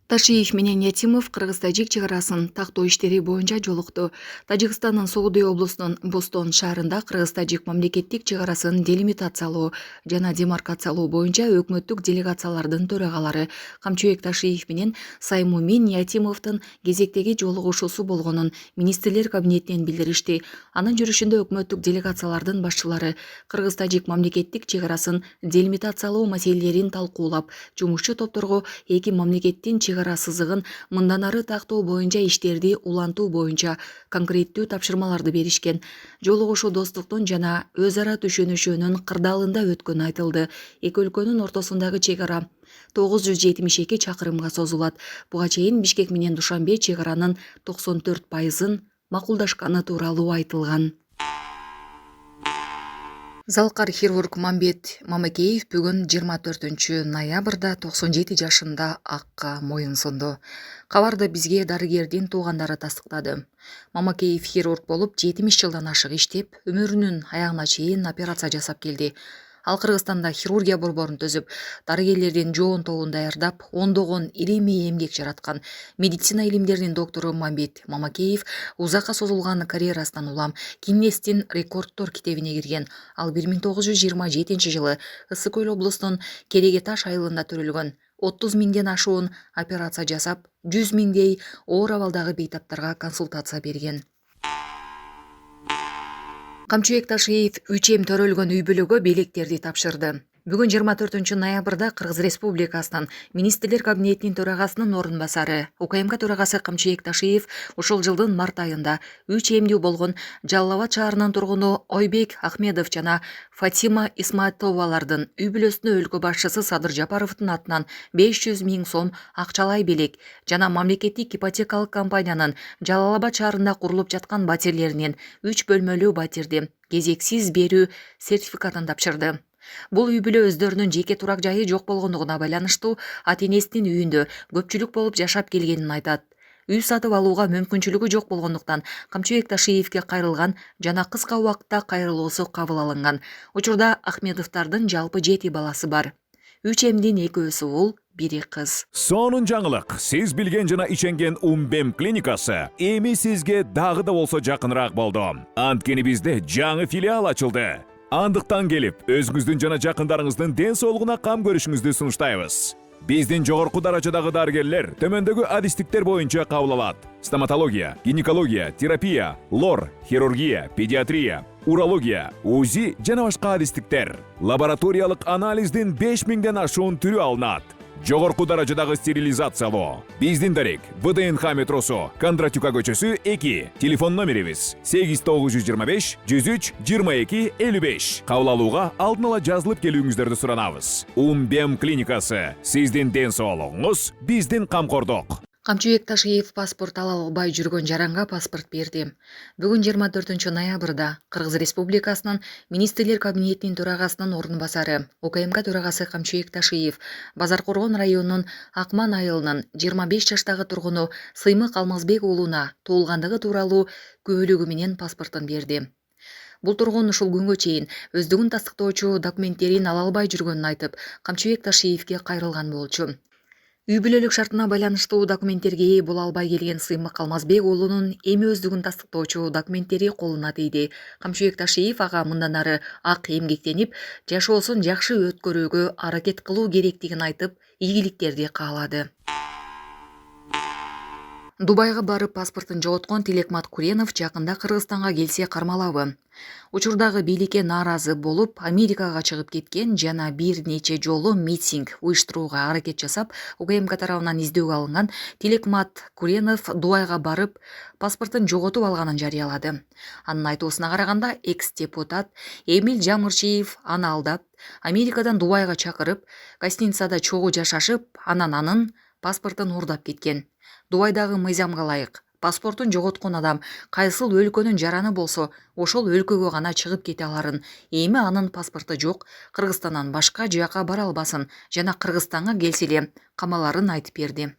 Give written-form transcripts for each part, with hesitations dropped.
Ташиев менен Ятимов Кыргыз-Тажик чегарасын тактоо иштери боюнча жолукту. Тажикстандын Согудуй облусунун Бостон шаарында Кыргыз-Тажик мамлекеттик чегарасын делимитациялоо жана демаркациялоо боюнча өкмөттүк делегациялардын төрагалары Камчыбек Ташиев менен Саймумин Ятимовдун кезектеги жолугушуусу болгонун министрлер кабинетинен билдиришти. Анын жүрүшүндө өкмөттүк делегациялардын башчылары Кыргыз-Тажик мамлекеттик чегарасын делимитациялоо маселелерин талкуулап, жумушчу топторго эки мамлекеттин чегара сызыгын мындан ары тактоо боюнча иштерди улантуу боюнча конкреттүү тапшырмаларды беришкен. Жолугушуу достуктун жана өз ара түшүнүшүүнүн кырдаалында өткөнү айтылды. Эки өлкөнүн ортосундагы чегара 972 чакырымга созулат. Буга чейин Бишкек менен Душанбе чегаранын 94%-ын макулдашканы тууралуу айтылган. Залкар хирург Мамбет Мамакеев бүгүн 24 ноябрда 97 жашында акка моюн сунду. Кабарды бизге дарыгердин туугандары тастыктады. Мамакеев хирург болуп 70 жылдан ашык иштеп, өмүрүнүн аягына чейин операция жасап келди. Ал Кыргызстанда хирургия борборун төзүп, дарыгерлердин жоон тобун даярдап, ондогон илимий эмгек жараткан. Медицина илимдеринин доктору Мамбет Мамакеев узакка созулган карьерасынан улам Гиннестин рекордтор китебине кирген. Ал 1927 жылы Ысык Көл облусунун Кереге Таш айылында төрөлгөн. 30 миңден ашуун операция жасап, 100 миңдей оор абалдагы бейтаптарга консультация берген. Камчыбек Ташиев 3 төрөлгөн үй бүлөгө белектерди тапшырды. Бүгүн 24 ноябрда Кыргыз Республикасынын Министрлер кабинетинин төрагасынын орун басары, УКМК төрагасы Камчыбек Ташиев ушул жылдын март айында 3 эмдүү болгон Жалал Абад шаарынын тургуну Ойбек Ахмедов жана Фатима Исматовалардын үй бүлөсүнө өлкө башчысы Садыр Жапаровдун атынан 500 миң сом акчалай белек жана мамлекеттик ипотекалык компаниянын Жалал Абад шаарында курулуп жаткан батирлеринен 3 бөлмөлүү батирди кезексиз берүү сертификатын тапшырды. Бул үй бүлө өздөрүнүн жеке турак жайы жок болгондугуна байланыштуу ата-энесинин үйүндө көпчүлүк болуп жашап келгенин айтат. Үй сатып алууга мүмкүнчүлүгү жок болгондуктан Камчыбек Ташиевке кайрылган жана кыска убакытта кайрылуусу кабыл алынган. Учурда Ахмедовдордун жалпы 7 баласы бар. 3 эмдин 2-өсү уул, 1 кыз. Сонун жаңылык. Сиз билген жана иченген Умбем клиникасы эми сизге дагы да болсо жакыныраак болду. Анткени бизде жаңы филиал ачылды. Андыктан келип, өзүңүздүн жана жакындарыңыздын ден соолугуна кам көрүшүңүздү сунуштайбыз. Биздин жогорку даражадагы дарыгерлер төмөндөгү адистиктер боюнча кабыл алат: стоматология, гинекология, терапия, лор, хирургия, педиатрия, урология, УЗИ жана башка адистиктер. Лабораториялык анализдин 5000ден ашуун түрү алынат. Жогорку даражадагы стерилизациялоо. Биздин дарек ВДНХ метросу, Кондратюка көчөсү 2. Телефон номерибиз 8925 103 22 55. Кабыл алууга алдын ала жазылып келүүңүздөрдү суранабыз. Умбем клиникасы. Сиздин ден соолугуңуз, биздин камкордук. Камчыбек Ташиев паспорт ала албай жүргөн жаранга паспорт берди. Бүгүн 24 ноябрда Кыргыз Республикасынын Министрлер кабинетинин төрагасынын орун басары, УКМК төрагасы Камчыбек Ташиев Базар Коргон районунун Акман айылынын 25 жаштагы тургуну Сыймык Алмазбек уулуна туулгандыгы тууралуу күбөлүгү менен паспортун берди. Бул тургун ушул күнгө чейин өздүгүн тастыктоочу документтерин ала албай жүргөнүн айтып, Камчыбек Ташиевке кайрылган болчу. Үй бүлөлүк шартына байланыштуу документтерге ээ боло албай келген Сыймык Алмазбек уулунун эми өздүгүн тастыктоочу документтери колуна тийди. Камчыбек Ташиев ага мындан ары ак эмгектенип, жашоосун жакшы өткөрүүгө аракет кылуу керектигин айтып, ийгиликтерди каалады. Дубайга барып паспортун жоготкон Тилекмат Куренов жакында Кыргызстанга келсе кармалабы? Учурдагы бийликке нааразы болуп, Америкага чыгып кеткен жана бир нече жолу митинг уюштурууга аракет жасап, УКМК тарабынан издөөгө алынган Тилекмат Куренов Дубайга барып, паспортун жоготуп алганын жарыялады. Анын айтуусуна караганда, экс-депутат Эмил Жамырчиев аны алдап, Америкадан Дубайга чакырып, гостиницада чогуу жашашып, анын паспортун уурдап кеткен. Дубайдагы мыйзамга ылайык, паспортун жоготкон адам кайсыл өлкөнүн жараны болсо, ошол өлкөгө гана чыгып кете аларын, эми анын паспорту жок, Кыргызстандан башка жака бара албасын жана Кыргызстанга келсе эле камаларын айтып берди.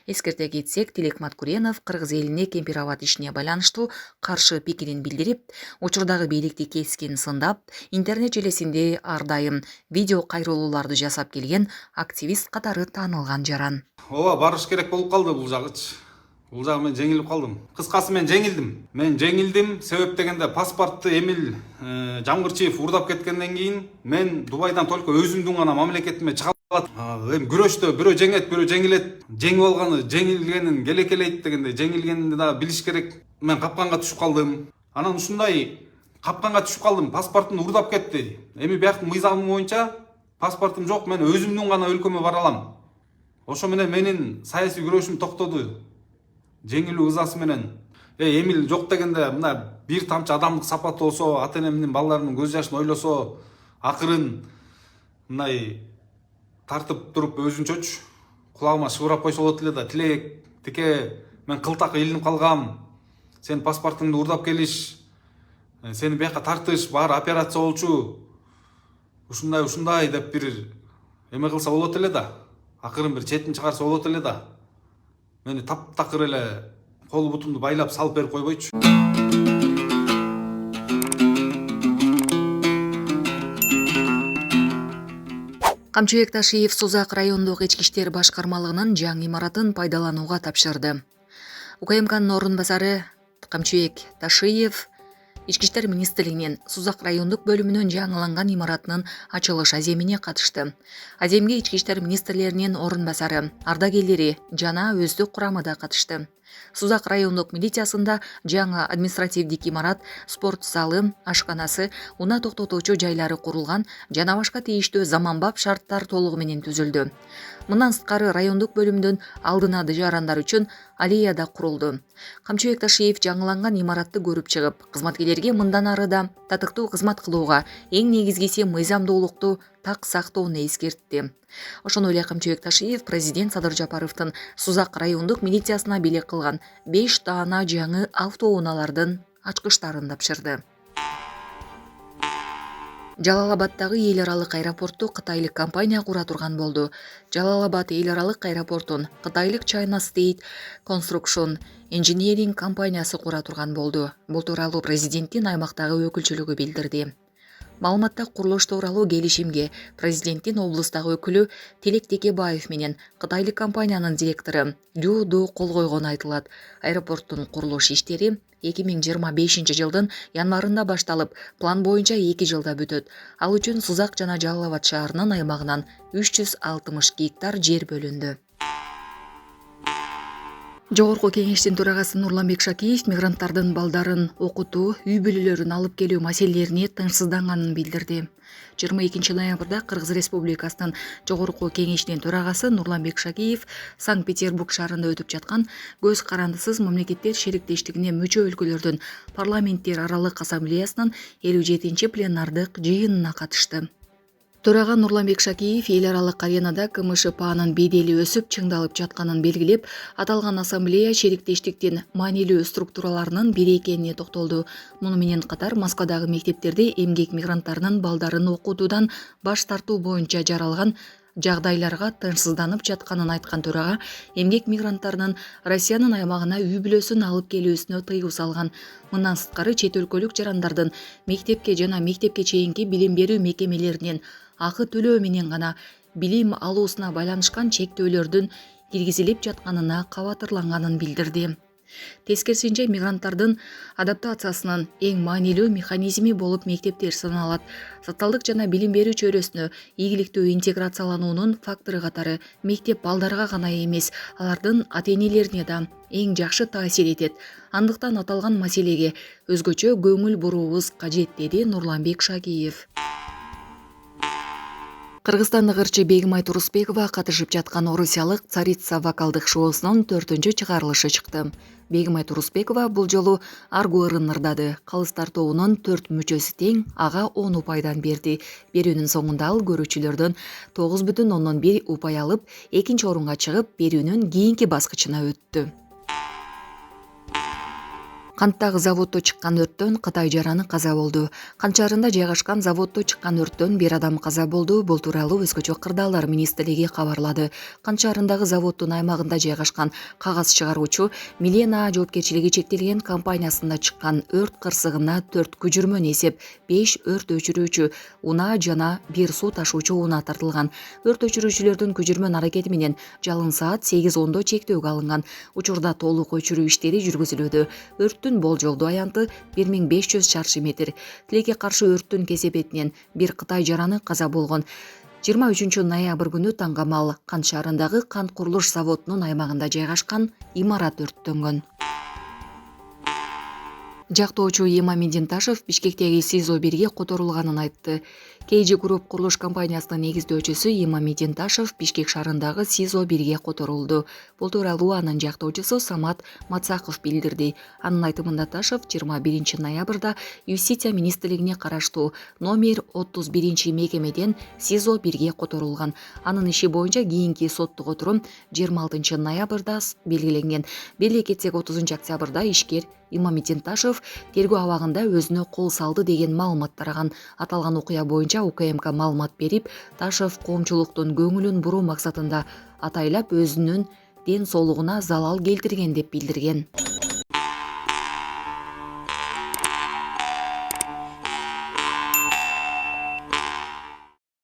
Эскерте кетсек, Тилек Маткуренов кыргыз элине кемпир-абад ишине байланыштуу каршы пикирин билдирип, учурдагы бийликти кескин сындап, интернет желесинде ар дайым видео кайрылууларды жасап келген активист катары таанылган жаран. Ооба, барыш керек болуп калды бул жагычы. Бул жагы мен жеңилип калдым. Кыскасы мен жеңилдим. Себеп дегенде паспортты Эмил Жамгырчиев урдап кеткенден кийин мен Дубайдан только өзүмдүн гана мамлекетиме чыга алат. Эми күрөштө бирөө жеңет, бирөө жеңилет. Жеңип алганы жеңилгенин келекелейт дегенде жеңилгенин да билиш керек. Мен капканга түшүп калдым. Анан ушундай капканга түшүп калдым. Паспортун урдап кетти. Эми бияктын мыйзамы боюнча паспортум жок, мен өзүмдүн гана өлкөмө бара алам. Ошо менен менин саясий күрөшүм токтоду. Жеңилүү ызасы менен. Эмил жок дегенде мына бир тамчы адамдык сапаты болсо, ата-энемдин балдарымдын көз жашын ойлосо, акырын мындай тартып туруп өзүнчөчү кулагыма шыбырап койсо болот эле да. Тилек, тике, мен кылтак илинип калгам. Сен паспортуңду урдап келиш, сени бияка тартыш, баары операция болчу. Ушундай деп бир эме кылса болот эле да. Акырын бир четин чыгарса болот эле да. Мени таптакыр эле кол бутумду байлап салып берип койбойчу. Камчыбек Ташиев Созак райондук ички иштер башкармалыгынын жаңы имаратын пайдаланууга тапшырды. УКМКнын орун басары Камчыбек Ташиев Ички иштер министрлигинин Созак райондук бөлүмүнүн жаңыланган имаратынын ачылыш аземине катышты. Аземге ички иштер министрлеринин орун басары, ардагерлери жана өздүк курамы да катышты. Созак райондук милициясында жаңы административдик имарат, спорт залы, ашканасы, унаа токтотуучу жайлары курулган жана башка тийиштүү заманбап шарттар толугу менен түзүлдү. Мындан сырткары райондук бөлүмдүн алдына жарандар үчүн аллея да курулду. Камчыбек Ташиев жаңыланган имаратты көрүп чыгып, кызматкерлерге мындан ары да татыктуу кызмат кылууга эң негизгиси мыйзамдуулукту так сактоону эскертти. Ошондой эле Камчыбек Ташиев президент Садыр Жапаровдун Созак райондук милициясына бийлик кылган 5 даана жаңы автоунаалардын ачкычтарын тапшырды. Жалал-Абаддагы эл аралык аэропортту кытайлык компания кура турган болду. Жалал-Абад эл аралык аэропортун кытайлык China State Construction Engineering компаниясы кура турган болду. Бул тууралуу президенттин аймактагы өкүлчүлүгү билдирди. Маалыматта курулуш тууралуу келишимге президенттин облустагы өкүлү Тилек Текебаев менен кытайлык компаниянын директору Лю Ду кол койгону айтылат. Аэропорттун курулуш иштери 2025 жылдын январында башталып, план боюнча 2 жылда бүтөт. Ал үчүн Созак жана Жалал-Абад шаарынын аймагынан 360 гектар жер бөлүндү. Жогорку кеңештин төрагасы Нурланбек Шакиев мигранттардын балдарын окутуу, үй бүлөлөрүн алып келүү маселелерине тынчсызданганын билдирди. 22 ноябрда Кыргыз Республикасынын Жогорку кеңешинин төрагасы Нурланбек Шакиев Санкт-Петербург шаарында өтүп жаткан көз карандысыз мамлекеттер шериктештигине мүчө өлкөлөрдүн парламенттер аралык ассамблеясынын 57 пленардык жыйынына катышты. Төрага Нурланбек Шакиев эл аралык аренада КМШПнын бедели өсүп чыңдалып жатканын белгилеп, аталган ассамблея шериктештиктин маанилүү структураларынын бири экенине токтолду. Муну менен катар Москвадагы мектептерде эмгек мигранттарынын балдарын окутуудан баш тартуу боюнча жаралган жагдайларга тынчсызданып жатканын айткан төрага эмгек мигранттарынын Россиянын аймагына үй бүлөсүн алып келүүсүнө тыюу салган. Мындан сырткары чет өлкөлүк жарандардын мектепке жана мектепке чейинки билим берүү мекемелеринен акы төлөө менен гана билим алуусуна байланышкан чектөөлөрдүн киргизилип жатканына кабатырланганын билдирди. Тескерисинче мигранттардын адаптациясынын эң маанилүү механизми болуп мектептер саналат. Социалдык жана билим берүү чөйрөсүнө ийгиликтүү интеграциялануунун фактору катары мектеп балдарга гана эмес, алардын ата-энелерине да эң жакшы таасир этет. Андыктан аталган маселеге өзгөчө көңүл буруубуз кажет, деди Нурланбек Шакиев. Кыргызстандык ырчы Бегимай Турусбекова катышып жаткан орусиялык Царица вокалдык шоусунун 4-чү чыгарылышы чыкты. Бегимай Турусбекова бул жолу аргу ырын ырдады. Калыстар тобунун 4 мүчөсү тең ага 10 упайдан берди. Берүүнүн соңунда ал көрүүчүлөрдөн 9,1 упай алып, 2-нчи орунга чыгып, берүүнүн кийинки баскычына өттү. Канттагы заводдо чыккан өрттөн Кытай жараны каза болду. Кант шаарында жайгашкан заводдо чыккан өрттөн бир адам каза болду. Бул тууралуу Өзгөчө кырдаалар министрлиги кабарлады. Кант шаарындагы заводдун аймагында жайгашкан кагаз чыгаруучу Милена жоопкерчилиги чектелген компаниясында чыккан өрт кырсыгына 4 күжүрмөн эсеп 5 өрт өчүрүүчү унаа жана 1 суу ташуучу унаа тартылган. Өрт өчүрүүчүлөрдүн күжүрмөн аракети менен жалын саат 8:10 чектөөгө алынган. Учурда толук өчүрүү иштери жүргүзүлүүдө. Өрттүн болжолдуу аянты 1500 шаршы метр. Тилекке каршы өрттүн кесепетинен бир Кытай жараны каза болгон. 23 ноябрь күнү таңгамал Кант шаарындагы кант курулуш заводунун аймагында жайгашкан имарат өрттөнгөн. Жактоочу Имамидин Ташев Бишкектеги СИЗО 1ге которулганын айтты. KG Group курулуш компаниясынын негиздөөчүсү Имамидин Ташев Бишкек шаарындагы СИЗО 1ге которулду. Бул тууралуу анын жактоочусу Самат Мацаков билдирди. Анын айтымында Ташев 21 ноябрда Юстиция министрлигине караштуу номер 31 мекемеден СИЗО 1ге которулган. Анын иши боюнча кийинки соттук отурум 26 ноябрда белгиленген. Беле кетсек 30 октябрда ишкер Имамидин Ташев тергөө абагында өзүнө кол салды деген маалымат тараган. Аталган окуя боюнча УКМК маалымат берип, Ташев коомчулуктун көңүлүн буруу максатында атайлап өзүнүн ден соолугуна залал келтирген деп билдирген.